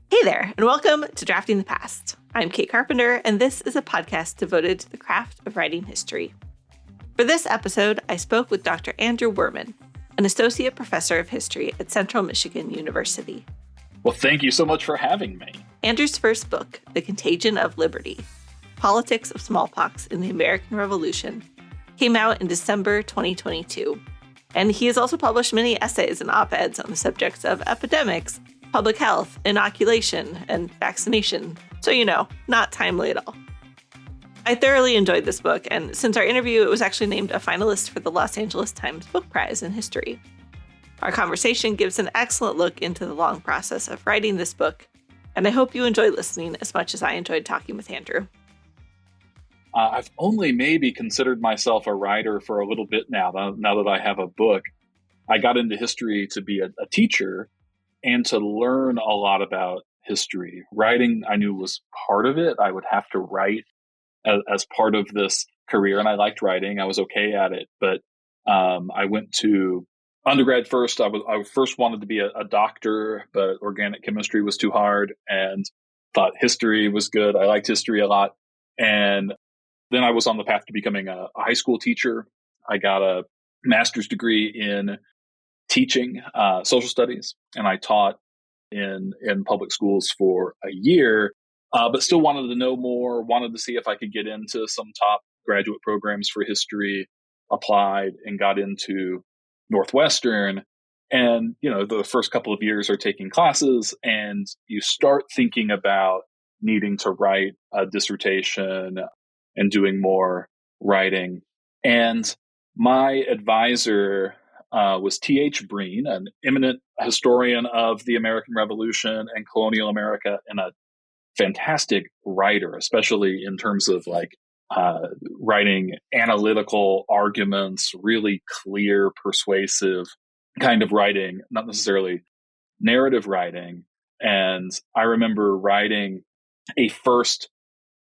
Hey there, and welcome to Drafting the Past. I'm Kate Carpenter, and this is a podcast devoted to the craft of writing history. For this episode, I spoke with Dr. Andrew Wehrman, an associate professor of history at Central Michigan University. Well, thank you so much for having me. Andrew's first book, The Contagion of Liberty, Politics of Smallpox in the American Revolution, came out in December 2022. And he has also published many essays and op-eds on the subjects of epidemics, public health, inoculation, and vaccination. So, not timely at all. I thoroughly enjoyed this book, and since our interview, it was actually named a finalist for the Los Angeles Times Book Prize in History. Our conversation gives an excellent look into the long process of writing this book, and I hope you enjoy listening as much as I enjoyed talking with Andrew. I've only maybe considered myself a writer for a little bit now that I have a book. I got into history to be a teacher and to learn a lot about history. Writing, I knew, was part of it. I would have to write as part of this career, and I liked writing. I was okay at it, but I went to undergrad first. I first wanted to be a doctor, but organic chemistry was too hard, and thought history was good. I liked history a lot, and then I was on the path to becoming a high school teacher. I got a master's degree in teaching social studies, and I taught in public schools for a year, but still wanted to know more, wanted to see if I could get into some top graduate programs for history, applied and got into Northwestern. And, the first couple of years are taking classes, and you start thinking about needing to write a dissertation and doing more writing. And my advisor was T.H. Breen, an eminent historian of the American Revolution and colonial America, and a fantastic writer, especially in terms of writing analytical arguments, really clear, persuasive kind of writing, not necessarily narrative writing. And I remember writing a first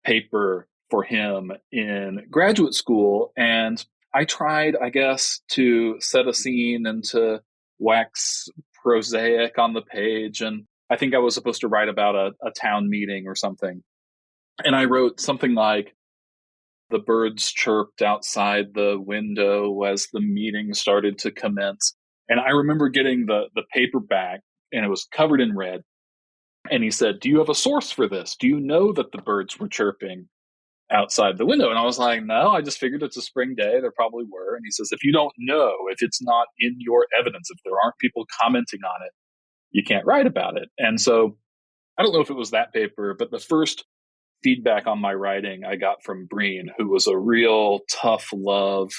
paper for him in graduate school, and I tried, I guess, to set a scene and to wax prosaic on the page. And I think I was supposed to write about a town meeting or something. And I wrote something like, "The birds chirped outside the window as the meeting started to commence." And I remember getting the paper back, and it was covered in red. And he said, "Do you have a source for this? Do you know that the birds were chirping outside the window?" And I was like, "No, I just figured it's a spring day. There probably were." And he says, "If you don't know, if it's not in your evidence, if there aren't people commenting on it, you can't write about it." And so I don't know if it was that paper, but the first feedback on my writing I got from Breen, who was a real tough love,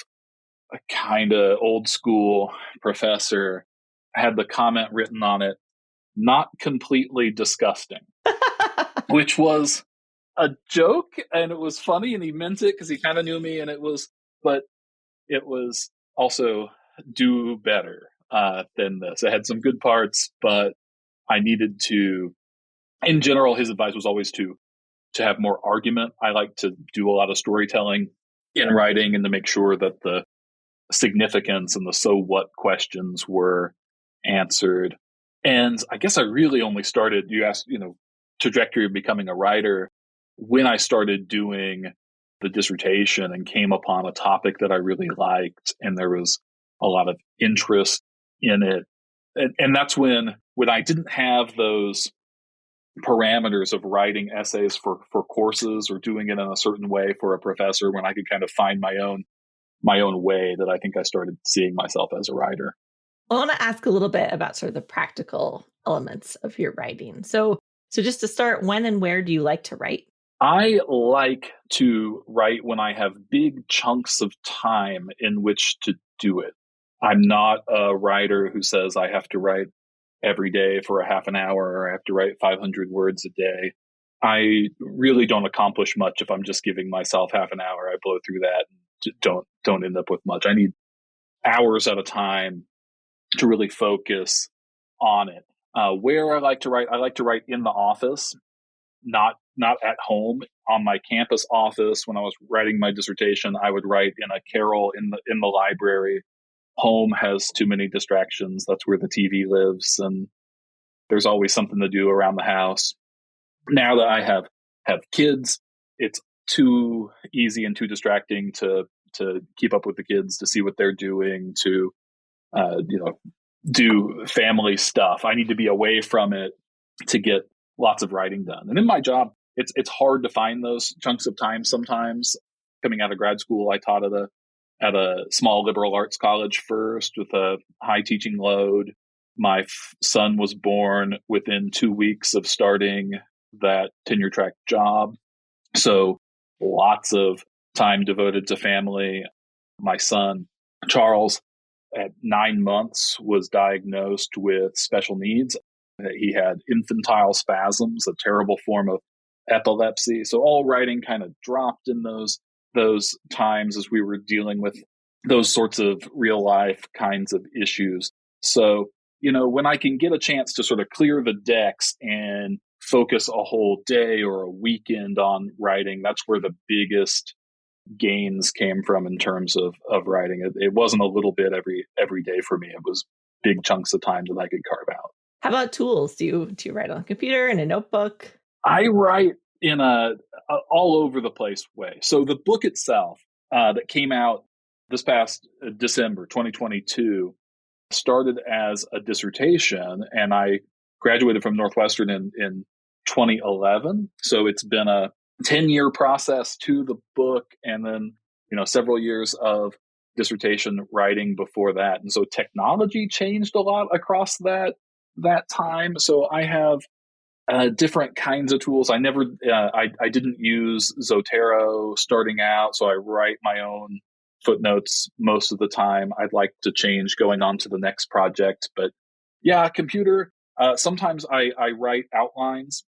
a kind of old school professor, had the comment written on it, "Not completely disgusting," which was a joke, and it was funny, and he meant it because he kind of knew me, but it was also do better than this. It had some good parts, but I needed to, in general, his advice was always to have more argument. I like to do a lot of storytelling in writing, and to make sure that the significance and the so what questions were answered. And I guess I really only started, you asked, trajectory of becoming a writer, when I started doing the dissertation and came upon a topic that I really liked, and there was a lot of interest in it. And that's when I didn't have those parameters of writing essays for courses or doing it in a certain way for a professor, when I could kind of find my own way, that I think I started seeing myself as a writer. I want to ask a little bit about sort of the practical elements of your writing. So just to start, when and where do you like to write? I like to write when I have big chunks of time in which to do it. I'm not a writer who says I have to write every day for a half an hour, or I have to write 500 words a day. I really don't accomplish much if I'm just giving myself half an hour. I blow through that and don't end up with much. I need hours at a time to really focus on it. Where I like to write in the office, not at home. On my campus office, when I was writing my dissertation, I would write in a carrel in the library. Home has too many distractions. That's where the TV lives, and there's always something to do around the house. Now that I have kids, it's too easy and too distracting to keep up with the kids, to see what they're doing, to do family stuff. I need to be away from it to get lots of writing done. And in my job, it's hard to find those chunks of time sometimes. Coming out of grad school, I taught at a small liberal arts college first with a high teaching load. My son was born within 2 weeks of starting that tenure track job. So lots of time devoted to family. My son, Charles, at 9 months, was diagnosed with special needs. He had infantile spasms, a terrible form of epilepsy. So all writing kind of dropped in those times as we were dealing with those sorts of real life kinds of issues. So, when I can get a chance to sort of clear the decks and focus a whole day or a weekend on writing, that's where the biggest gains came from in terms of writing. It wasn't a little bit every day for me. It was big chunks of time that I could carve out. How about tools? Do you write on a computer, in a notebook? I write in a all over the place way. So the book itself that came out this past December 2022 started as a dissertation, and I graduated from Northwestern in 2011. So it's been a 10-year process to the book, and then several years of dissertation writing before that. And so technology changed a lot across that time. So I have different kinds of tools. I never, I didn't use Zotero starting out, so I write my own footnotes most of the time. I'd like to change going on to the next project, but yeah, computer. Sometimes I write outlines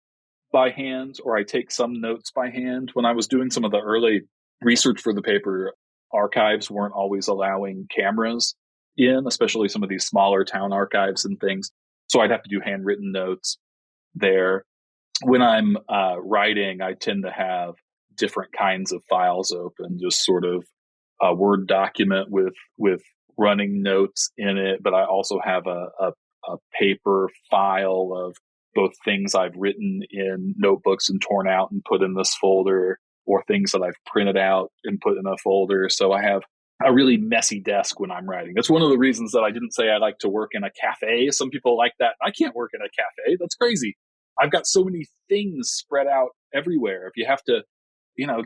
by hand, or I take some notes by hand. When I was doing some of the early research for the paper, archives weren't always allowing cameras in, especially some of these smaller town archives and things. So I'd have to do handwritten notes there. When I'm writing, I tend to have different kinds of files open, just sort of a Word document with running notes in it. But I also have a paper file of both things I've written in notebooks and torn out and put in this folder, or things that I've printed out and put in a folder. So I have a really messy desk when I'm writing. That's one of the reasons that I didn't say I like to work in a cafe. Some people like that. I can't work in a cafe. That's crazy. I've got so many things spread out everywhere. If you have to,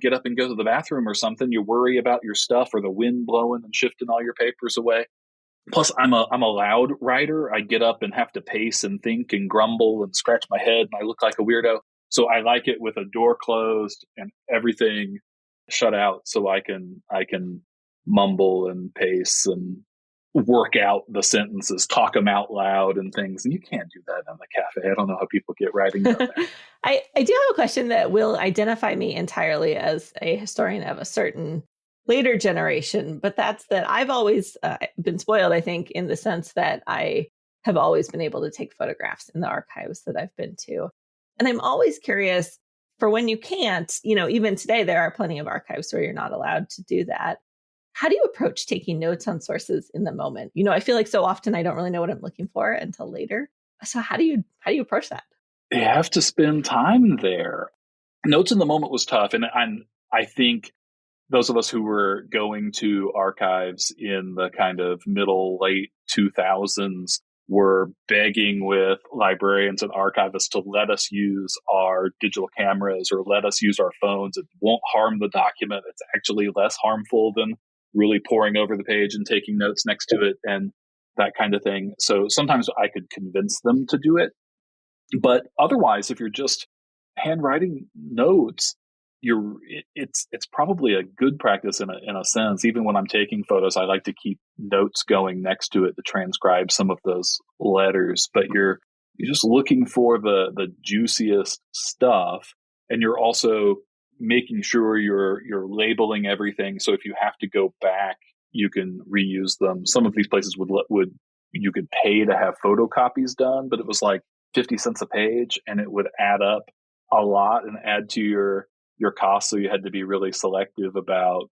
get up and go to the bathroom or something, you worry about your stuff or the wind blowing and shifting all your papers away. Plus, I'm a loud writer. I get up and have to pace and think and grumble and scratch my head, and I look like a weirdo. So I like it with a door closed and everything shut out, so I can mumble and pace and work out the sentences, talk them out loud and things. And you can't do that in the cafe. I don't know how people get writing down there. I do have a question that will identify me entirely as a historian of a certain later generation, but that's that I've always been spoiled, I think, in the sense that I have always been able to take photographs in the archives that I've been to. And I'm always curious, for when you can't, even today, there are plenty of archives where you're not allowed to do that. How do you approach taking notes on sources in the moment? I feel like so often I don't really know what I'm looking for until later. So how do you approach that? You have to spend time there. Notes in the moment was tough. And I think those of us who were going to archives in the kind of late 2000s were begging with librarians and archivists to let us use our digital cameras or let us use our phones. It won't harm the document. It's actually less harmful than really poring over the page and taking notes next to it and that kind of thing. So sometimes I could convince them to do it. But otherwise, if you're just handwriting notes, it's probably a good practice in a sense. Even when I'm taking photos, I like to keep notes going next to it to transcribe some of those letters. But you're just looking for the juiciest stuff, and you're also making sure you're labeling everything. So if you have to go back, you can reuse them. Some of these places would you could pay to have photocopies done, but it was like 50 cents a page, and it would add up a lot and add to your costs. So you had to be really selective about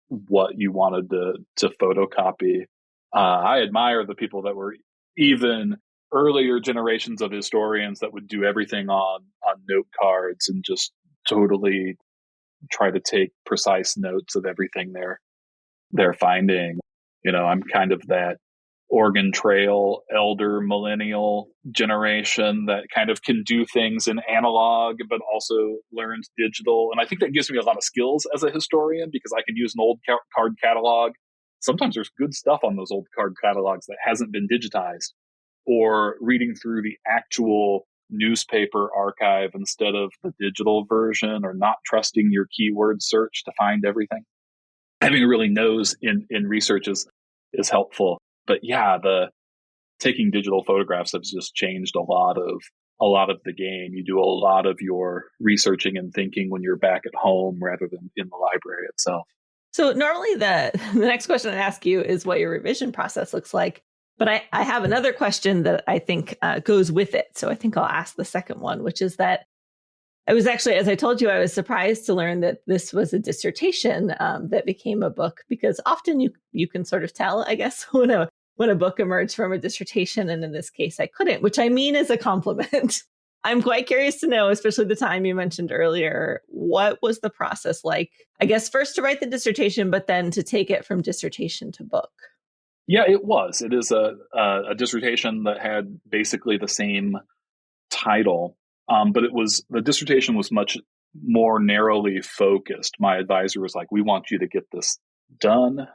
what you wanted to photocopy. I admire the people that were even earlier generations of historians that would do everything on note cards and just totally try to take precise notes of everything they're finding. I'm kind of that Oregon Trail elder millennial generation that kind of can do things in analog, but also learns digital. And I think that gives me a lot of skills as a historian because I can use an old card catalog. Sometimes there's good stuff on those old card catalogs that hasn't been digitized, or reading through the actual newspaper archive instead of the digital version, or not trusting your keyword search to find everything. Having a really nose in research is helpful. But yeah, the taking digital photographs has just changed a lot of the game. You do a lot of your researching and thinking when you're back at home rather than in the library itself. So normally the next question I ask you is what your revision process looks like. But I have another question that I think goes with it. So I think I'll ask the second one, which is that I was actually, as I told you, I was surprised to learn that this was a dissertation that became a book, because often you can sort of tell, I guess, when a book emerged from a dissertation. And in this case, I couldn't, which I mean is a compliment. I'm quite curious to know, especially the time you mentioned earlier, what was the process like, I guess, first to write the dissertation, but then to take it from dissertation to book? Yeah, it was. It is a dissertation that had basically the same title, but the dissertation was much more narrowly focused. My advisor was like, "We want you to get this done.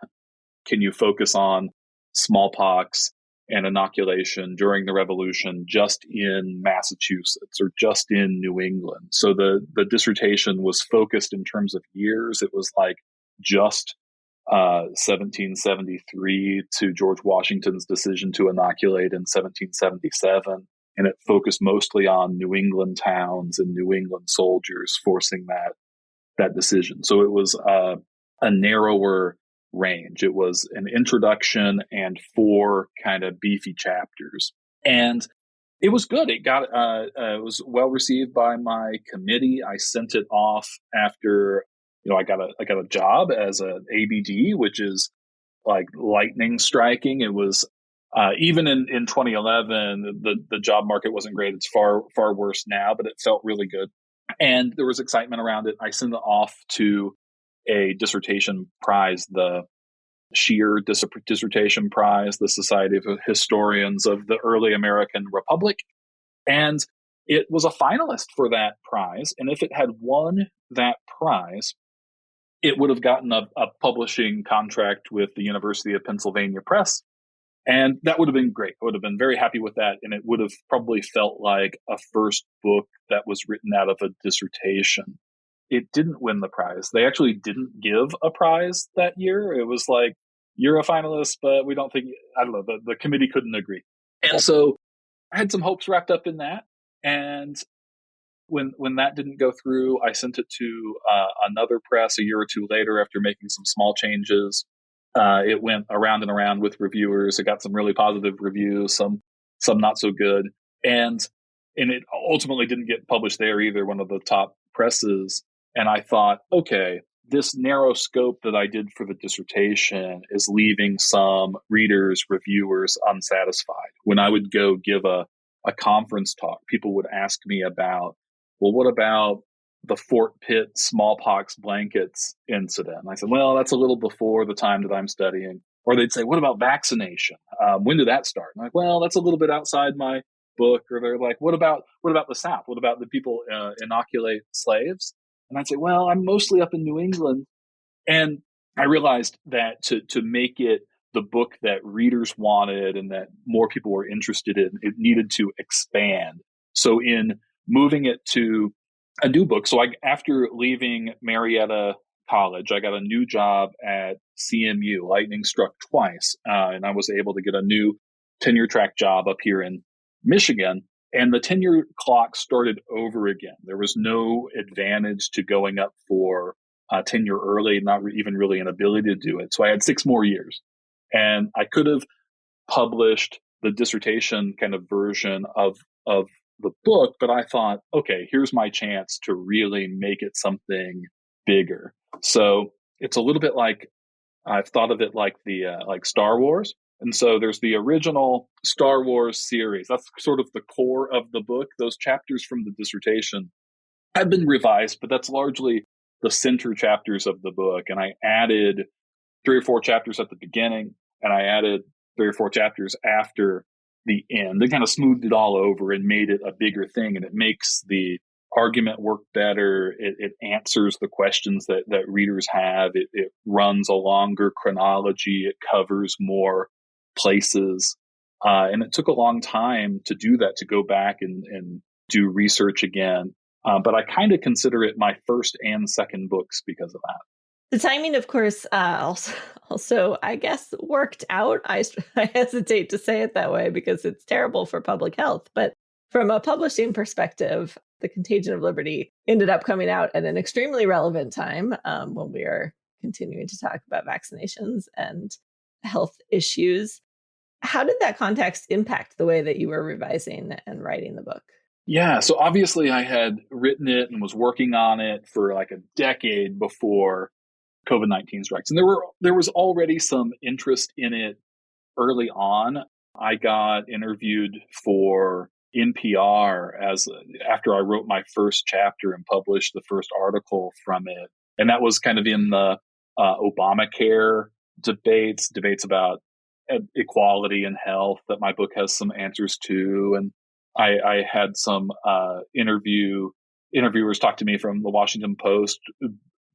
Can you focus on smallpox and inoculation during the Revolution just in Massachusetts or just in New England?" So the dissertation was focused in terms of years. It was like just 1773 to George Washington's decision to inoculate in 1777. And it focused mostly on New England towns and New England soldiers forcing that decision. So it was a narrower range. It was an introduction and 4 kind of beefy chapters. And it was good. It was well received by my committee. I sent it off after I got a job as an ABD, which is like lightning striking. It was even in 2011, the job market wasn't great. It's far worse now, but it felt really good, and there was excitement around it. I sent it off to a dissertation prize, the Scheer Dissertation Prize, the Society of Historians of the Early American Republic, and it was a finalist for that prize. And if it had won that prize, it would have gotten a publishing contract with the University of Pennsylvania Press. And that would have been great. I would have been very happy with that. And it would have probably felt like a first book that was written out of a dissertation. It didn't win the prize. They actually didn't give a prize that year. It was like, you're a finalist, but we don't think, I don't know, the committee couldn't agree. And so I had some hopes wrapped up in that. And when that didn't go through, I sent it to another press a year or two later after making some small changes. It went around and around with reviewers. It got some really positive reviews, some not so good, and it ultimately didn't get published there either, one of the top presses. And I thought, okay, this narrow scope that I did for the dissertation is leaving some readers, reviewers unsatisfied. When I would go give a conference talk, people would ask me about, well, what about the Fort Pitt smallpox blankets incident? And I said, well, that's a little before the time that I'm studying. Or they'd say, what about vaccination? When did that start? And I'm like, well, that's a little bit outside my book. Or they're like, what about the South? What about the people inoculate slaves? And I'd say, well, I'm mostly up in New England. And I realized that to make it the book that readers wanted and that more people were interested in, it needed to expand. So in moving it to a new book, so after leaving Marietta College, I got a new job at CMU. Lightning struck twice, and I was able to get a new tenure track job up here in Michigan. And the tenure clock started over again. There was no advantage to going up for tenure early, not even really an ability to do it. So I had 6 more years. And I could have published the dissertation kind of version of the book, but I thought, okay, here's my chance to really make it something bigger. So it's a little bit like, I've thought of it like the like Star Wars. And so there's the original Star Wars series. That's sort of the core of the book. Those chapters from the dissertation have been revised, but that's largely the center chapters of the book. And I added 3 or 4 chapters at the beginning, and I added 3 or 4 chapters after the end. They kind of smoothed it all over and made it a bigger thing, and it makes the argument work better. It answers the questions that readers have. It runs a longer chronology. It covers more places. And it took a long time to do that, to go back and do research again. But I kind of consider it my first and second books because of that. The timing, of course, also, I guess, worked out. I hesitate to say it that way because it's terrible for public health. But from a publishing perspective, The Contagion of Liberty ended up coming out at an extremely relevant time when we are continuing to talk about vaccinations and health issues. How did that context impact the way that you were revising and writing the book? Yeah, so obviously I had written it and was working on it for like a decade before COVID-19 strikes. And there was already some interest in it early on. I got interviewed for NPR after I wrote my first chapter and published the first article from it. And that was kind of in the Obamacare debates about equality and health that my book has some answers to. And I had some interviewers talk to me from the Washington Post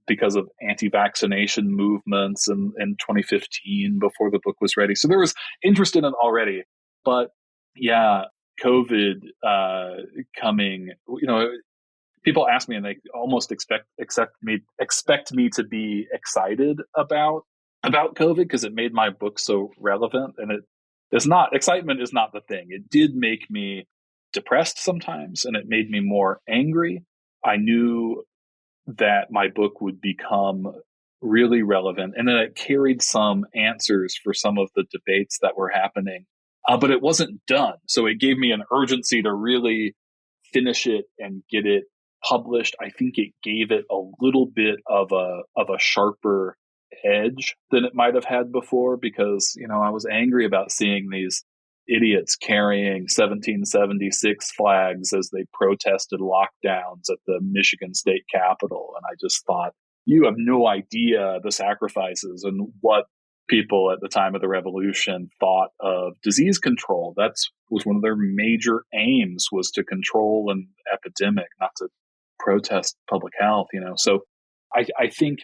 because of anti-vaccination movements in 2015 before the book was ready. So there was interest in it already. But yeah, COVID coming, people ask me and they almost expect me to be excited about COVID because it made my book so relevant. And excitement is not the thing. It did make me depressed sometimes, and it made me more angry. I knew that my book would become really relevant, and then it carried some answers for some of the debates that were happening. But it wasn't done. So it gave me an urgency to really finish it and get it published. I think it gave it a little bit of a sharper edge than it might have had before, because, I was angry about seeing these idiots carrying 1776 flags as they protested lockdowns at the Michigan State Capitol. And I just thought, you have no idea the sacrifices and what people at the time of the revolution thought of disease control. That was one of their major aims, was to control an epidemic, not to protest public health, So I think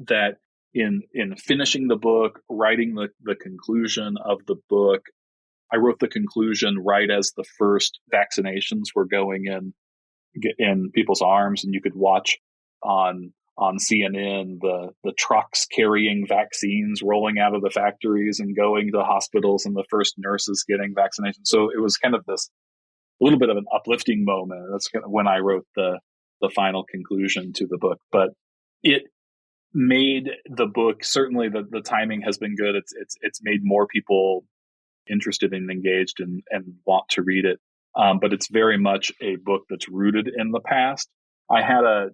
that in finishing the book, writing the conclusion of the book, I wrote the conclusion right as the first vaccinations were going in people's arms, and you could watch on CNN the trucks carrying vaccines rolling out of the factories and going to hospitals, and the first nurses getting vaccinations. So it was kind of this little bit of an uplifting moment. That's kind of when I wrote the final conclusion to the book. But it made the book, certainly the timing has been good. It's made more people interested and engaged and want to read it. But it's very much a book that's rooted in the past. I had a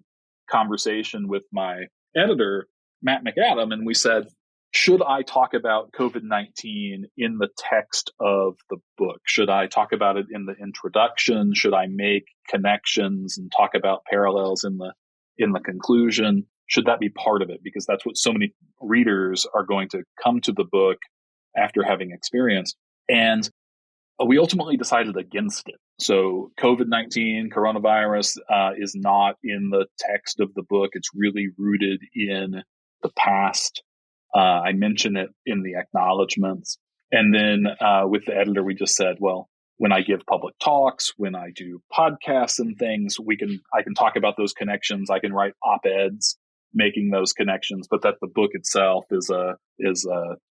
conversation with my editor, Matt McAdam, and we said, should I talk about COVID-19 in the text of the book? Should I talk about it in the introduction? Should I make connections and talk about parallels in the conclusion? Should that be part of it? Because that's what so many readers are going to come to the book after having experienced. And we ultimately decided against it. So COVID-19, coronavirus, is not in the text of the book. It's really rooted in the past. I mention it in the acknowledgments. And then with the editor, we just said, well, when I give public talks, when I do podcasts and things, I can talk about those connections. I can write op-eds making those connections, but that the book itself is a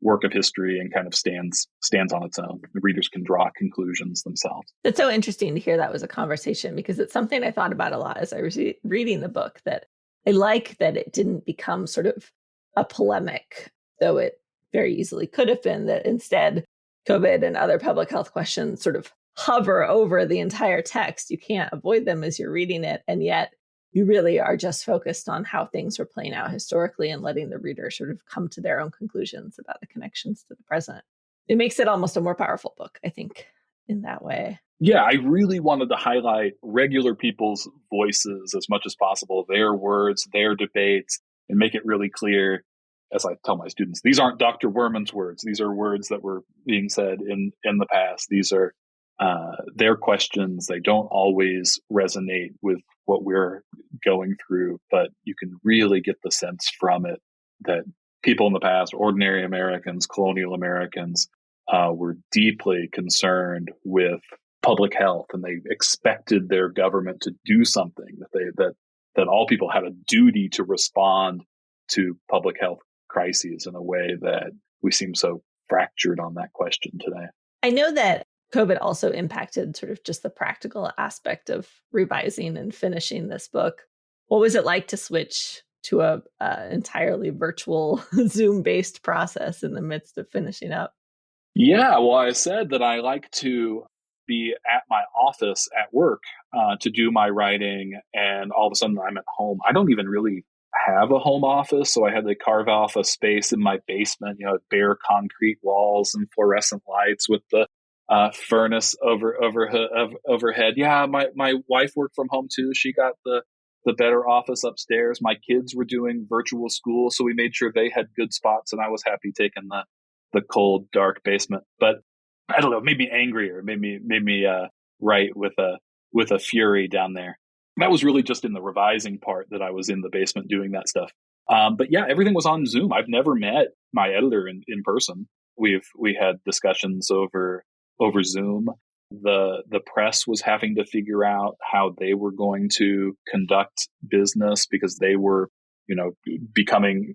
work of history and kind of stands on its own. The readers can draw conclusions themselves. It's so interesting to hear that was a conversation, because it's something I thought about a lot as I was reading the book, that I like that it didn't become sort of a polemic, though it very easily could have been, that instead COVID and other public health questions sort of hover over the entire text. You can't avoid them as you're reading it. And yet you really are just focused on how things were playing out historically and letting the reader sort of come to their own conclusions about the connections to the present. It makes it almost a more powerful book, I think, in that way. Yeah, I really wanted to highlight regular people's voices as much as possible, their words, their debates, and make it really clear, as I tell my students, these aren't Dr. Wehrman's words. These are words that were being said in the past. These are their questions. They don't always resonate with what we're going through, but you can really get the sense from it that people in the past, ordinary Americans, colonial Americans, were deeply concerned with public health, and they expected their government to do something, that all people had a duty to respond to public health crises in a way that we seem so fractured on that question today. I know that COVID also impacted sort of just the practical aspect of revising and finishing this book. What was it like to switch to a entirely virtual Zoom-based process in the midst of finishing up? Yeah, well, I said that I like to be at my office at work to do my writing, and all of a sudden I'm at home. I don't even really have a home office, so I had to carve off a space in my basement, bare concrete walls and fluorescent lights with the furnace overhead. Yeah, my wife worked from home too. She got the better office upstairs. My kids were doing virtual school, so we made sure they had good spots, and I was happy taking the cold, dark basement. But I don't know, it made me angrier. It made me write with a fury down there. That was really just in the revising part that I was in the basement doing that stuff. But yeah, everything was on Zoom. I've never met my editor in person. We had discussions over Zoom. The press was having to figure out how they were going to conduct business because they were, becoming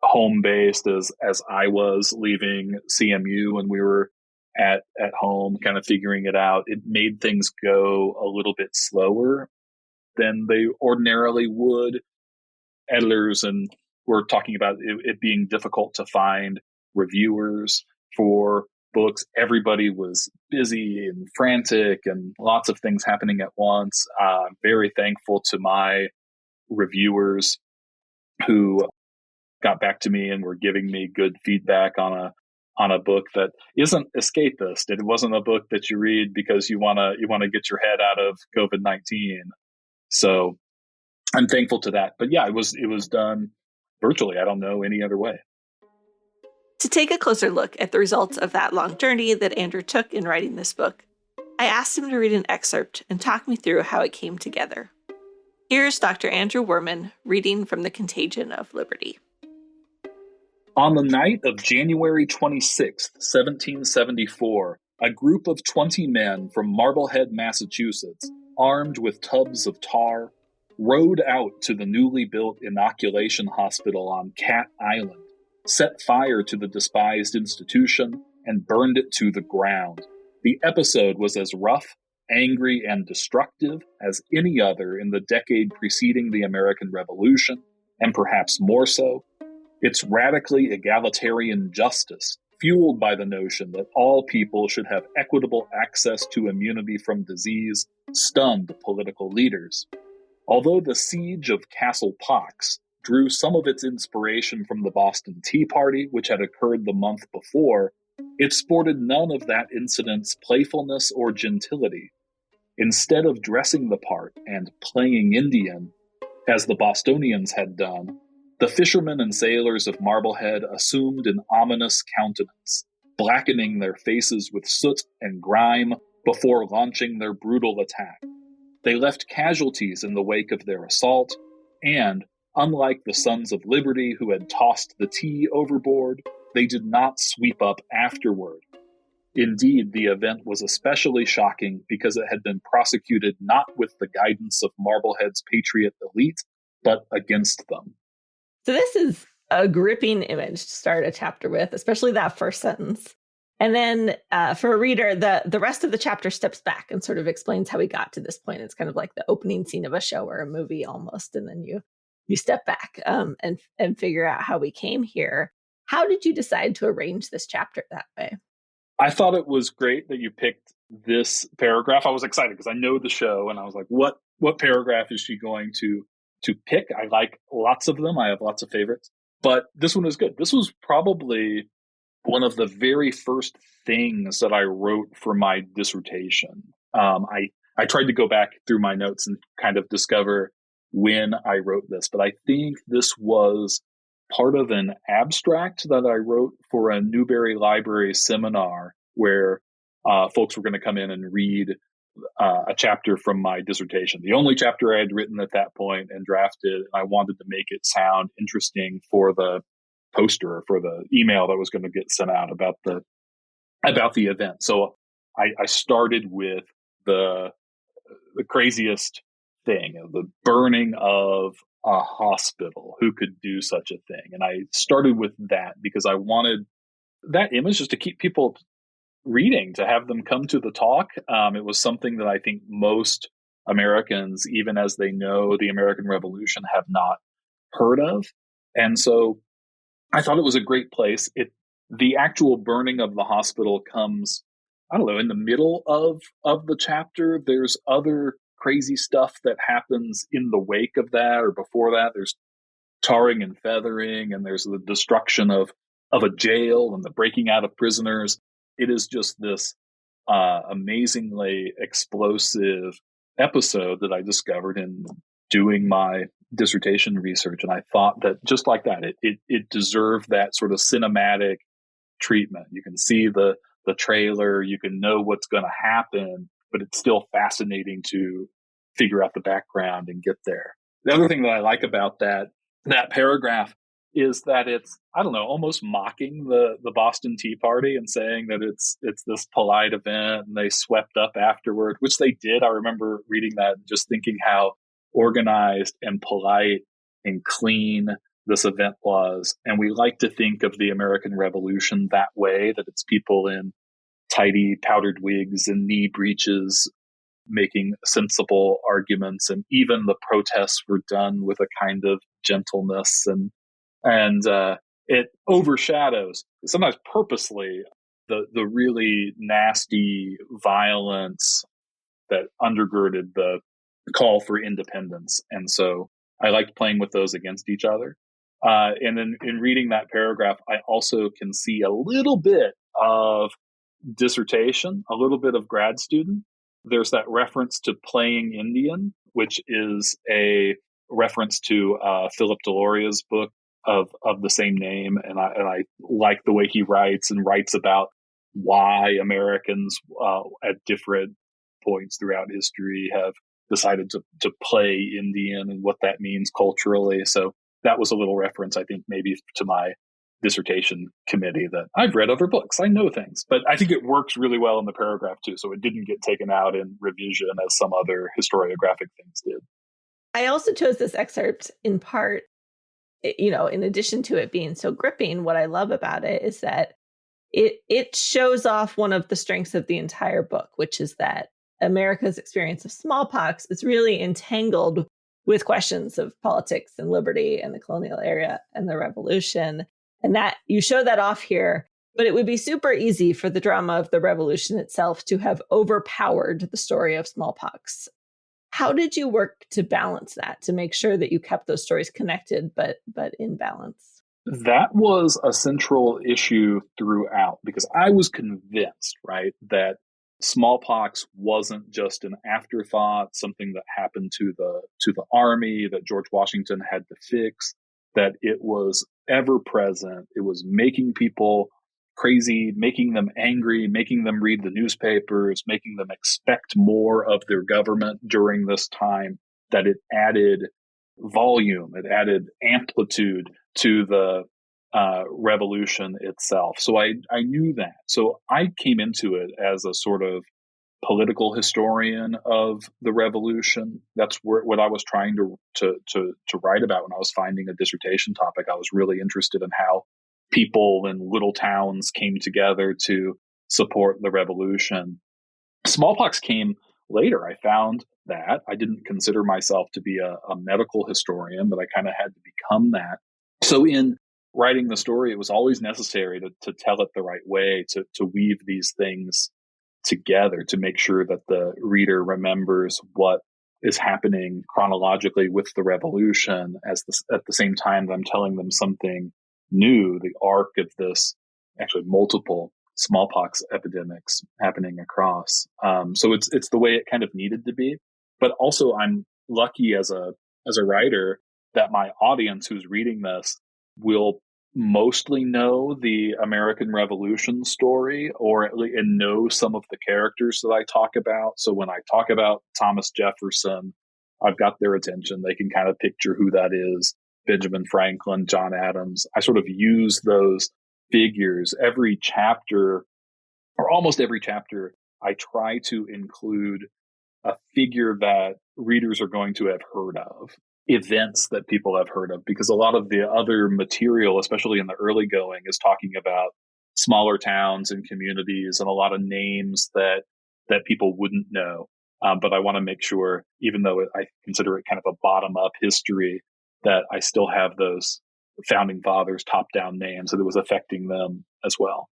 home based as I was leaving CMU, and we were at home kind of figuring it out. It made things go a little bit slower than they ordinarily would. Editors and we're talking about it being difficult to find reviewers for books. Everybody was busy and frantic and lots of things happening at once. I'm very thankful to my reviewers who got back to me and were giving me good feedback on a book that isn't escapist. It wasn't a book that you read because you want to get your head out of COVID-19. So I'm thankful to that. But yeah, it was done virtually. I don't know any other way. To take a closer look at the results of that long journey that Andrew took in writing this book, I asked him to read an excerpt and talk me through how it came together. Here's Dr. Andrew Wehrman reading from The Contagion of Liberty. On the night of January 26, 1774, a group of 20 men from Marblehead, Massachusetts, armed with tubs of tar, rowed out to the newly built inoculation hospital on Cat Island, set fire to the despised institution, and burned it to the ground. The episode was as rough, angry, and destructive as any other in the decade preceding the American Revolution, and perhaps more so. Its radically egalitarian justice, fueled by the notion that all people should have equitable access to immunity from disease, stunned political leaders. Although the siege of Castle Pox drew some of its inspiration from the Boston Tea Party, which had occurred the month before, it sported none of that incident's playfulness or gentility. Instead of dressing the part and playing Indian, as the Bostonians had done, the fishermen and sailors of Marblehead assumed an ominous countenance, blackening their faces with soot and grime before launching their brutal attack. They left casualties in the wake of their assault, and, unlike the Sons of Liberty who had tossed the tea overboard, they did not sweep up afterward. Indeed, the event was especially shocking because it had been prosecuted not with the guidance of Marblehead's patriot elite, but against them. So this is a gripping image to start a chapter with, especially that first sentence. And then for a reader, the rest of the chapter steps back and sort of explains how we got to this point. It's kind of like the opening scene of a show or a movie almost. And then you step back and figure out how we came here. How did you decide to arrange this chapter that way? I thought it was great that you picked this paragraph. I was excited because I know the show, and I was like, what paragraph is she going to pick? I like lots of them. I have lots of favorites, but this one was good. This was probably one of the very first things that I wrote for my dissertation. I tried to go back through my notes and kind of discover when I wrote this, but I think this was part of an abstract that I wrote for a Newberry Library seminar where folks were going to come in and read a chapter from my dissertation, the only chapter I had written at that point and drafted. I wanted to make it sound interesting for the poster, for the email that was going to get sent out about the event. So I started with the craziest thing, the burning of a hospital. Who could do such a thing? And I started with that because I wanted that image just to keep people reading, to have them come to the talk. It was something that I think most Americans, even as they know the American Revolution, have not heard of. And so I thought it was a great place. The actual burning of the hospital comes, I don't know, in the middle of the chapter. There's other crazy stuff that happens in the wake of that or before that. There's tarring and feathering, and there's the destruction of a jail and the breaking out of prisoners. It is just this amazingly explosive episode that I discovered in doing my dissertation research. And I thought that just like that, it deserved that sort of cinematic treatment. You can see the trailer, you can know what's going to happen, but it's still fascinating to figure out the background and get there. The other thing that I like about that paragraph is that it's, I don't know, almost mocking the Boston Tea Party and saying that it's this polite event and they swept up afterward, which they did. I remember reading that and just thinking how organized and polite and clean this event was. And we like to think of the American Revolution that way, that it's people in tidy powdered wigs and knee breeches making sensible arguments, and even the protests were done with a kind of gentleness, and it overshadows, sometimes purposely, the really nasty violence that undergirded the call for independence. And so I liked playing with those against each other. And then in reading that paragraph, I also can see a little bit of dissertation, a little bit of grad student. There's that reference to playing Indian, which is a reference to Philip Deloria's book of the same name. And I like the way he writes about why Americans at different points throughout history have decided to play Indian and what that means culturally. So that was a little reference, I think, maybe to my dissertation committee, that I've read other books, I know things, but I think it works really well in the paragraph too. So it didn't get taken out in revision as some other historiographic things did. I also chose this excerpt in part, in addition to it being so gripping, what I love about it is that it shows off one of the strengths of the entire book, which is that America's experience of smallpox is really entangled with questions of politics and liberty and the colonial era and the revolution. And that you show that off here, but it would be super easy for the drama of the revolution itself to have overpowered the story of smallpox. How did you work to balance that, to make sure that you kept those stories connected, but in balance? That was a central issue throughout, because I was convinced, right, that smallpox wasn't just an afterthought, something that happened to the army that George Washington had to fix, that it was ever present. It was making people crazy, making them angry, making them read the newspapers, making them expect more of their government during this time, that it added volume, it added amplitude to the revolution itself. So I knew that. So I came into it as a sort of political historian of the revolution. That's what I was trying to write about when I was finding a dissertation topic. I was really interested in how people in little towns came together to support the revolution. Smallpox came later. I found that. I didn't consider myself to be a medical historian, but I kind of had to become that. So in writing the story, it was always necessary to tell it the right way, to weave these things together, to make sure that the reader remembers what is happening chronologically with the revolution at the same time that I'm telling them something new, the arc of this actually multiple smallpox epidemics happening across. So it's the way it kind of needed to be. But also, I'm lucky as a writer that my audience who's reading this will mostly know the American Revolution story, or at least and know some of the characters that I talk about. So when I talk about Thomas Jefferson, I've got their attention. They can kind of picture who that is. Benjamin Franklin, John Adams. I sort of use those figures every chapter, or almost every chapter. I try to include a figure that readers are going to have heard of, events that people have heard of, because a lot of the other material, especially in the early going, is talking about smaller towns and communities and a lot of names that people wouldn't know. But I want to make sure, even though I consider it kind of a bottom up history, that I still have those founding fathers top down names that it was affecting them as well.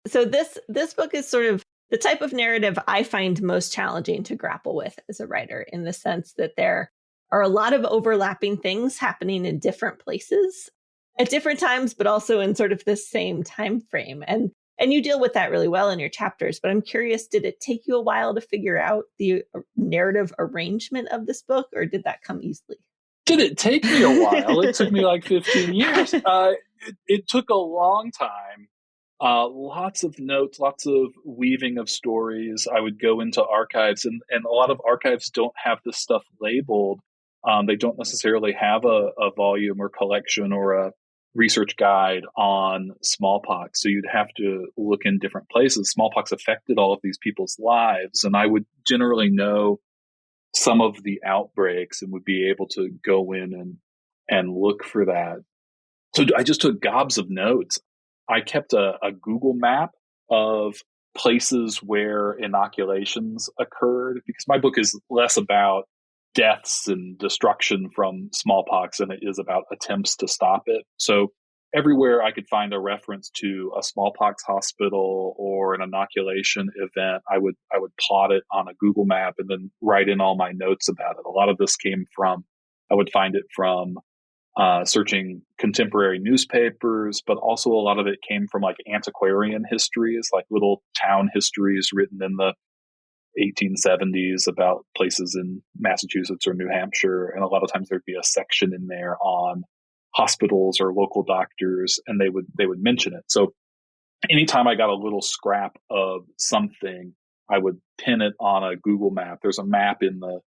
So this book is sort of the type of narrative I find most challenging to grapple with as a writer, in the sense that there are a lot of overlapping things happening in different places at different times, but also in sort of the same time frame. And you deal with that really well in your chapters. But I'm curious, did it take you a while to figure out the narrative arrangement of this book, or did that come easily? Did it take me a while? It took me like 15 years. It took a long time. Lots of notes, lots of weaving of stories. I would go into archives, and a lot of archives don't have this stuff labeled. They don't necessarily have a volume or collection or a research guide on smallpox. So you'd have to look in different places. Smallpox affected all of these people's lives, and I would generally know some of the outbreaks and would be able to go in and look for that. So I just took gobs of notes. I kept a Google map of places where inoculations occurred, because my book is less about deaths and destruction from smallpox than it is about attempts to stop it. So everywhere I could find a reference to a smallpox hospital or an inoculation event, I would plot it on a Google map and then write in all my notes about it. A lot of this came from, I would find it from searching contemporary newspapers, but also a lot of it came from like antiquarian histories, like little town histories written in the 1870s about places in Massachusetts or New Hampshire. And a lot of times there'd be a section in there on hospitals or local doctors, and they would mention it. So anytime I got a little scrap of something, I would pin it on a Google map. There's a map in the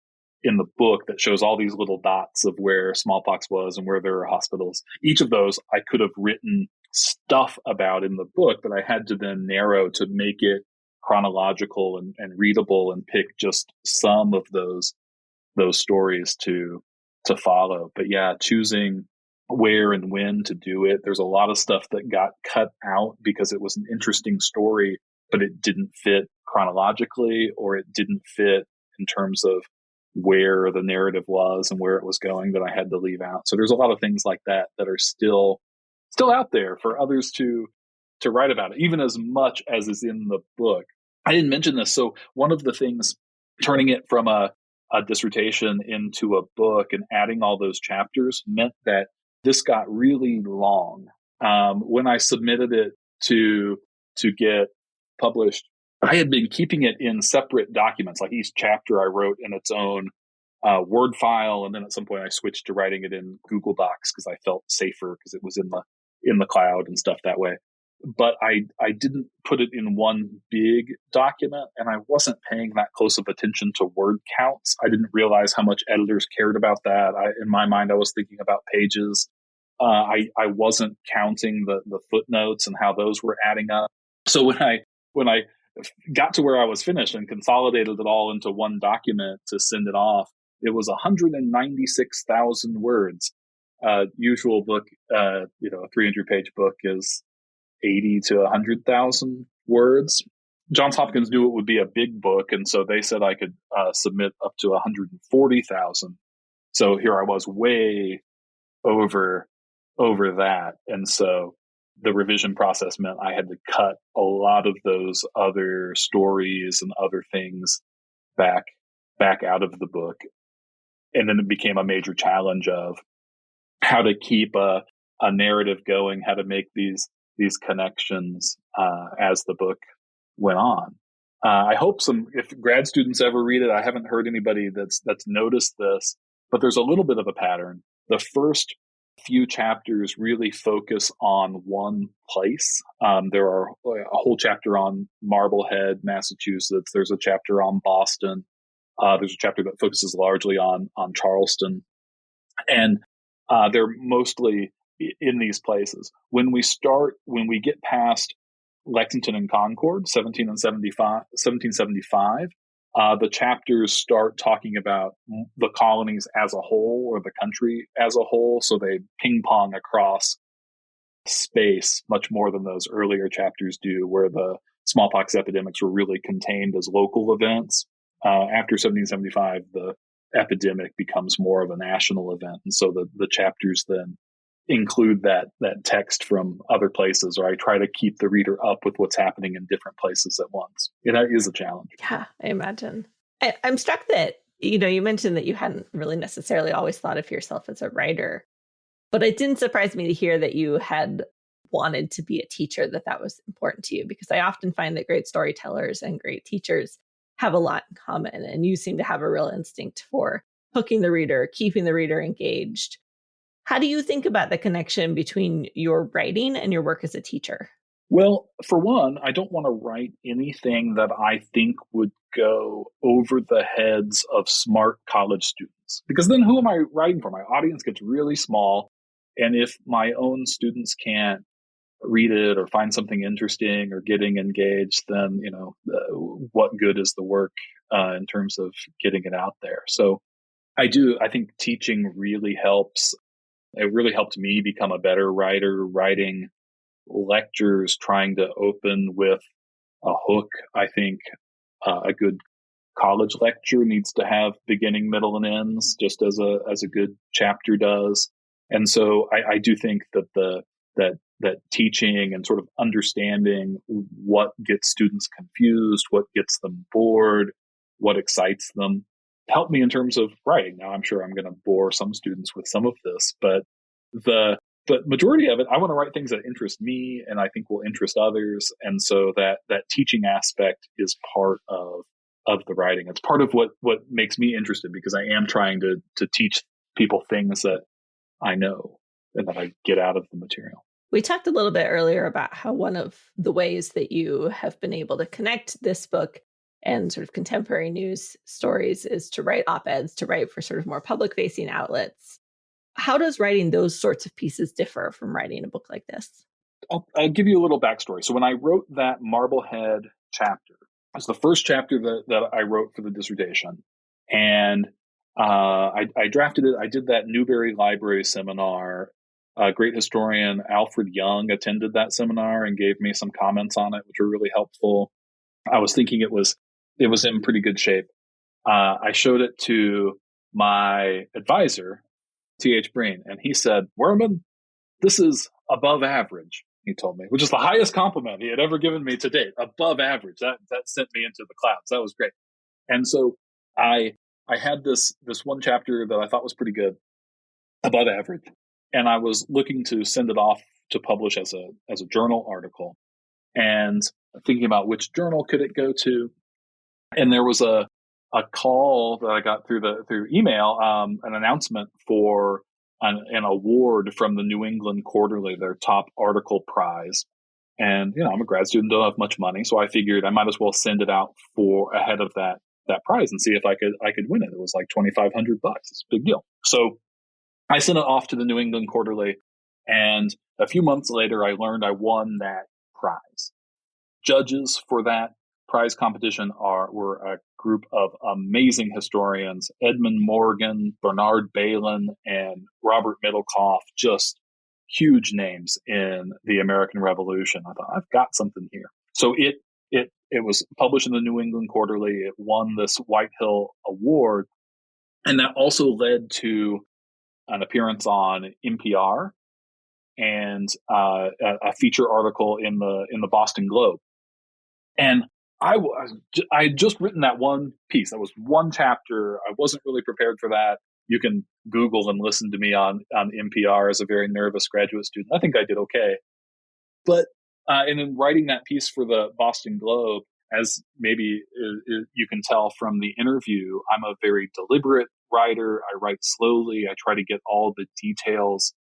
book that shows all these little dots of where smallpox was and where there are hospitals. Each of those I could have written stuff about in the book, but I had to then narrow to make it chronological and readable, and pick just some of those stories to follow. But yeah, choosing where and when to do it. There's a lot of stuff that got cut out because it was an interesting story, but it didn't fit chronologically, or it didn't fit in terms of where the narrative was and where it was going, that I had to leave out. So there's a lot of things like that that are still out there for others to write about it, even as much as is in the book. I didn't mention this. So one of the things, turning it from a dissertation into a book and adding all those chapters, meant that this got really long. When I submitted it to get published, I had been keeping it in separate documents. Like each chapter I wrote in its own Word file, and then at some point I switched to writing it in Google Docs because I felt safer, because it was in the cloud and stuff that way. But I didn't put it in one big document, and I wasn't paying that close of attention to word counts. I didn't realize how much editors cared about that. In my mind, I was thinking about pages. I wasn't counting the footnotes and how those were adding up. So when I got to where I was finished and consolidated it all into one document to send it off, it was 196,000 words. Usual book, a 300-page book is 80 to 100,000 words. Johns Hopkins knew it would be a big book, and so they said I could submit up to 140,000. So here I was, way over that, and so the revision process meant I had to cut a lot of those other stories and other things back out of the book. And then it became a major challenge of how to keep a narrative going, how to make these these connections as the book went on. I hope if grad students ever read it, I haven't heard anybody that's noticed this, but there's a little bit of a pattern. The first few chapters really focus on one place. There are a whole chapter on Marblehead, Massachusetts. There's a chapter on Boston. There's a chapter that focuses largely on Charleston, and they're mostly in these places. When we get past Lexington and Concord, 1775, the chapters start talking about the colonies as a whole or the country as a whole. So they ping pong across space much more than those earlier chapters do, where the smallpox epidemics were really contained as local events. After 1775, the epidemic becomes more of a national event. And so the chapters then include that text from other places, or I try to keep the reader up with what's happening in different places at once. It is a challenge. Yeah, I imagine. I'm struck that, you mentioned that you hadn't really necessarily always thought of yourself as a writer, but it didn't surprise me to hear that you had wanted to be a teacher, that was important to you, because I often find that great storytellers and great teachers have a lot in common, and you seem to have a real instinct for hooking the reader, keeping the reader engaged. How do you think about the connection between your writing and your work as a teacher? Well, for one, I don't want to write anything that I think would go over the heads of smart college students, because then who am I writing for? My audience gets really small. And if my own students can't read it or find something interesting or getting engaged, then, what good is the work in terms of getting it out there? So I think teaching really helps. It really helped me become a better writer, writing lectures, trying to open with a hook. I think a good college lecture needs to have beginning, middle, and ends, just as a good chapter does. And so I do think that that teaching and sort of understanding what gets students confused, what gets them bored, what excites them, helped me in terms of writing. Now, I'm sure I'm going to bore some students with some of this, but the majority of it, I want to write things that interest me and I think will interest others. And so that teaching aspect is part of the writing. It's part of what makes me interested, because I am trying to teach people things that I know and that I get out of the material. We talked a little bit earlier about how one of the ways that you have been able to connect this book and sort of contemporary news stories is to write op-eds, to write for sort of more public-facing outlets. How does writing those sorts of pieces differ from writing a book like this? I'll give you a little backstory. So when I wrote that Marblehead chapter, it was the first chapter that I wrote for the dissertation. And I drafted it. I did that Newberry Library seminar. Great historian Alfred Young attended that seminar and gave me some comments on it, which were really helpful. I was thinking it was in pretty good shape. I showed it to my advisor, T.H. Breen, and he said, "Wehrman, this is above average," he told me, which is the highest compliment he had ever given me to date. Above average. That sent me into the clouds. That was great. And so I had this one chapter that I thought was pretty good, above average, and I was looking to send it off to publish as a journal article, and thinking about which journal could it go to. And there was a call that I got through email, an announcement for an award from the New England Quarterly, their top article prize. And I'm a grad student, don't have much money, so I figured I might as well send it out for ahead of that prize and see if I could win it. It was like $2,500. It's a big deal. So I sent it off to the New England Quarterly, and a few months later, I learned I won that prize. Judges for that prize competition were a group of amazing historians: Edmund Morgan, Bernard Balin, and Robert Middlecoff, just huge names in the American Revolution. I thought, I've got something here. So it was published in the New England Quarterly. It won this Whitehill Award, and that also led to an appearance on NPR and a feature article in the Boston Globe. And I had just written that one piece. That was one chapter. I wasn't really prepared for that. You can Google and listen to me on NPR as a very nervous graduate student. I think I did okay. But and in writing that piece for the Boston Globe, as maybe you can tell from the interview, I'm a very deliberate writer. I write slowly. I try to get all the details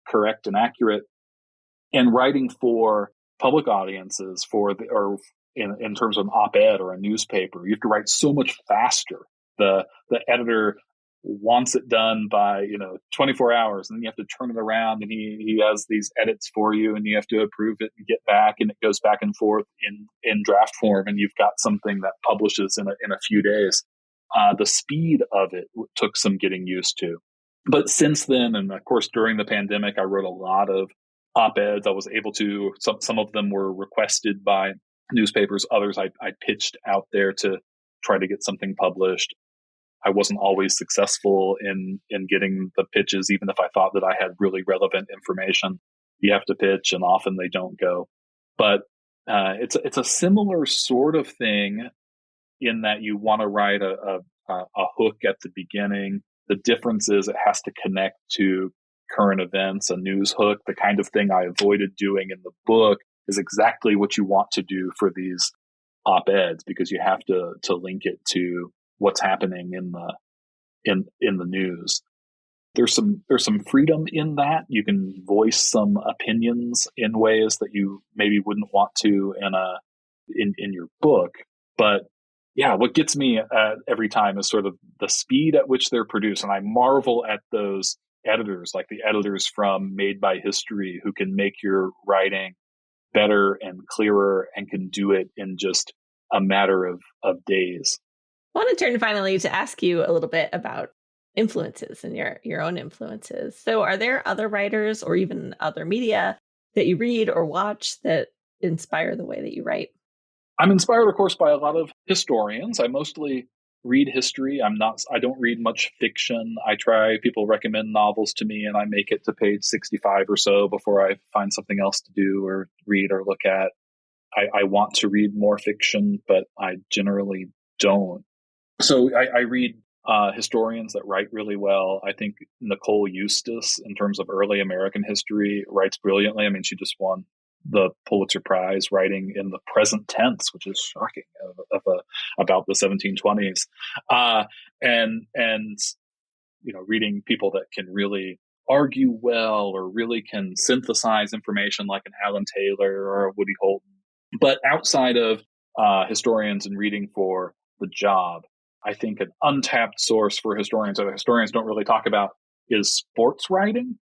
correct and accurate. And writing for public audiences, or in terms of an op-ed or a newspaper, you have to write so much faster. The editor wants it done by 24 hours, and then you have to turn it around, and he has these edits for you, and you have to approve it and get back, and it goes back and forth in draft form, and you've got something that publishes in a few days. The speed of it took some getting used to. But since then, and of course during the pandemic, I wrote a lot of op-eds. I was able to, some of them were requested by newspapers. Others I pitched out there to try to get something published. I wasn't always successful in getting the pitches, even if I thought that I had really relevant information. You have to pitch, and often they don't go. But it's a similar sort of thing in that you want to write a hook at the beginning. The difference is it has to connect to current events. A news hook, the kind of thing I avoided doing in the book, is exactly what you want to do for these op-eds, because you have to link it to what's happening in the news. There's some freedom in that. You can voice some opinions in ways that you maybe wouldn't want to in your book. But yeah, what gets me every time is sort of the speed at which they're produced. And I marvel at those editors, like the editors from Made by History, who can make your writing better and clearer and can do it in just a matter of days. I want to turn finally to ask you a little bit about influences and your own influences. So are there other writers or even other media that you read or watch that inspire the way that you write? I'm inspired, of course, by a lot of historians. I mostly read history. I don't read much fiction. People recommend novels to me, and I make it to page 65 or so before I find something else to do or read or look at. I want to read more fiction, but I generally don't. So I read historians that write really well. I think Nicole Eustace, in terms of early American history, writes brilliantly. I mean, she just won the Pulitzer Prize writing in the present tense, which is shocking, about the 1720s. And reading people that can really argue well or really can synthesize information, like an Alan Taylor or a Woody Holden. But outside of historians and reading for the job, I think an untapped source for historians that historians don't really talk about is sports writing.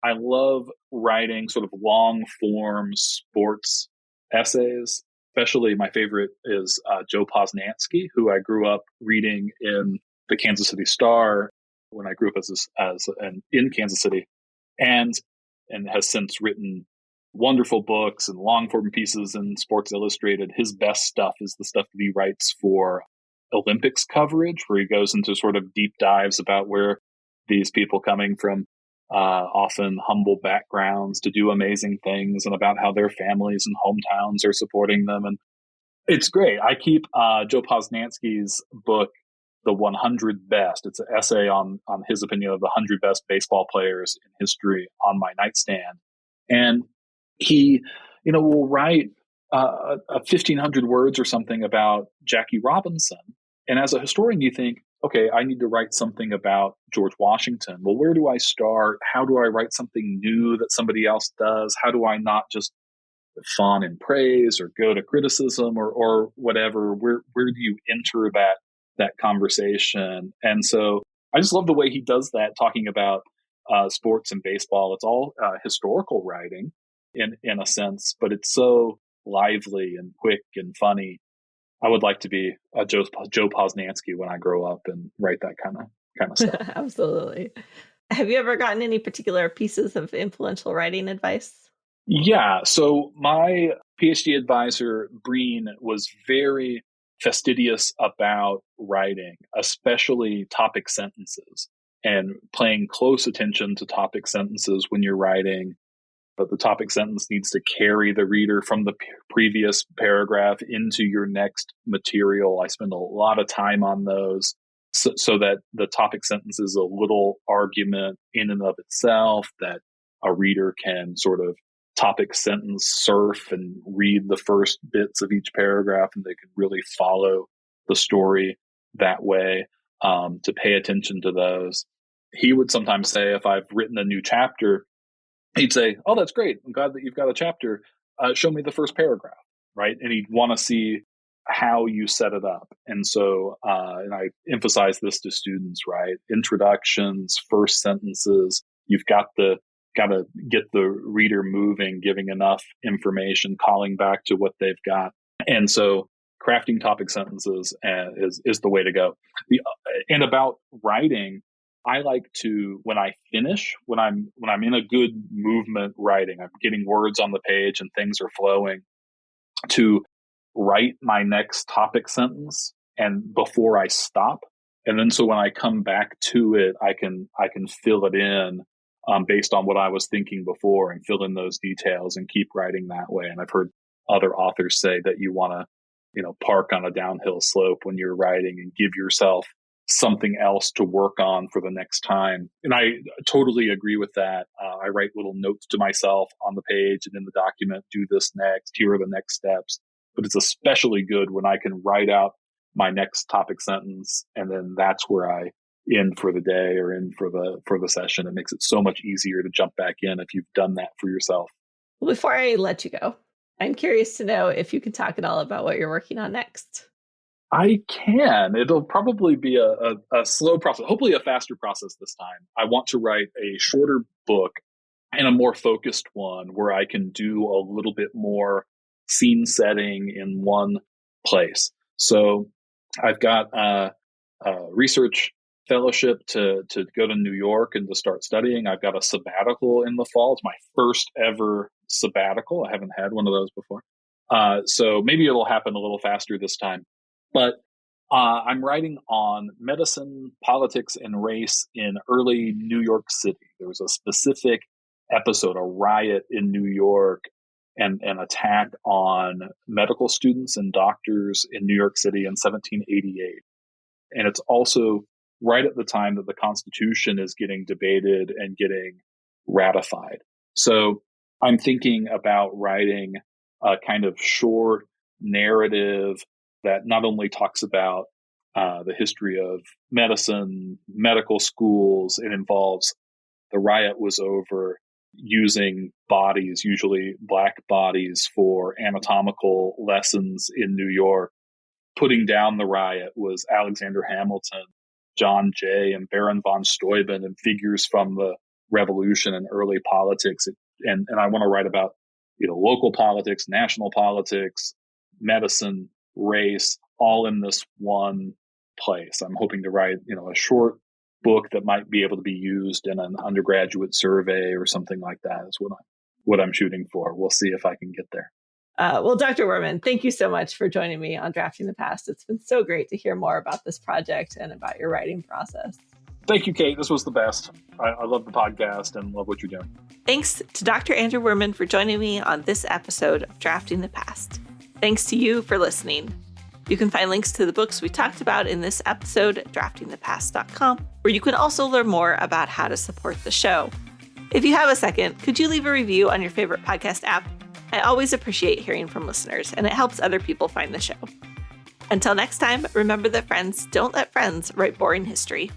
I love writing sort of long form sports essays. Especially my favorite is Joe Posnanski, who I grew up reading in the Kansas City Star when I grew up in Kansas City, and has since written wonderful books and long form pieces in Sports Illustrated. His best stuff is the stuff that he writes for Olympics coverage, where he goes into sort of deep dives about where these people coming from often humble backgrounds to do amazing things, and about how their families and hometowns are supporting them. And it's great. I keep Joe Posnanski's book, The 100 Best. It's an essay on his opinion of the 100 best baseball players in history, on my nightstand. And he, will write 1,500 words or something about Jackie Robinson. And as a historian, you think, okay, I need to write something about George Washington. Well, where do I start? How do I write something new that somebody else does? How do I not just fawn in praise or go to criticism or whatever? Where do you enter that conversation? And so I just love the way he does that, talking about sports and baseball. It's all historical writing in a sense, but it's so lively and quick and funny. I would like to be a Joe Posnanski when I grow up and write that kind of stuff. Absolutely. Have you ever gotten any particular pieces of influential writing advice? Yeah. So my PhD advisor, Breen, was very fastidious about writing, especially topic sentences, and paying close attention to topic sentences when you're writing. But the topic sentence needs to carry the reader from the previous paragraph into your next material. I spend a lot of time on those so that the topic sentence is a little argument in and of itself that a reader can sort of topic sentence surf and read the first bits of each paragraph, and they could really follow the story that way, to pay attention to those. He would sometimes say, if I've written a new chapter, he'd say, "Oh, that's great. I'm glad that you've got a chapter. Show me the first paragraph," right? And he'd want to see how you set it up. And so, and I emphasize this to students, right? Introductions, first sentences, you've got to get the reader moving, giving enough information, calling back to what they've got. And so crafting topic sentences is the way to go. And about writing, I like to, when I finish, when I'm in a good movement writing, I'm getting words on the page and things are flowing, to write my next topic sentence and before I stop. And then so when I come back to it, I can fill it in based on what I was thinking before, and fill in those details and keep writing that way. And I've heard other authors say that you want to, park on a downhill slope when you're writing and give yourself something else to work on for the next time. And I totally agree with that. I write little notes to myself on the page and in the document, do this next, here are the next steps. But it's especially good when I can write out my next topic sentence, and then that's where I end for the day or end for the session. It makes it so much easier to jump back in if you've done that for yourself. Well, before I let you go, I'm curious to know if you can talk at all about what you're working on next. I can. It'll probably be a slow process, hopefully a faster process this time. I want to write a shorter book and a more focused one where I can do a little bit more scene setting in one place. So I've got a research fellowship to go to New York and to start studying. I've got a sabbatical in the fall. It's my first ever sabbatical. I haven't had one of those before. So maybe it'll happen a little faster this time. But I'm writing on medicine, politics, and race in early New York City. There was a specific episode, a riot in New York, and an attack on medical students and doctors in New York City in 1788. And it's also right at the time that the Constitution is getting debated and getting ratified. So I'm thinking about writing a kind of short narrative that not only talks about the history of medicine, medical schools. It involves the riot was over using bodies, usually Black bodies, for anatomical lessons in New York. Putting down the riot was Alexander Hamilton, John Jay, and Baron von Steuben, and figures from the Revolution and early politics. And I want to write about local politics, national politics, medicine, race, all in this one place. I'm hoping to write, a short book that might be able to be used in an undergraduate survey or something like that is what I'm shooting for. We'll see if I can get there. Well, Dr. Wehrman, thank you so much for joining me on Drafting the Past. It's been so great to hear more about this project and about your writing process. Thank you, Kate. This was the best. I love the podcast and love what you're doing. Thanks to Dr. Andrew Wehrman for joining me on this episode of Drafting the Past. Thanks to you for listening. You can find links to the books we talked about in this episode at draftingthepast.com, where you can also learn more about how to support the show. If you have a second, could you leave a review on your favorite podcast app? I always appreciate hearing from listeners, and it helps other people find the show. Until next time, remember that friends don't let friends write boring history.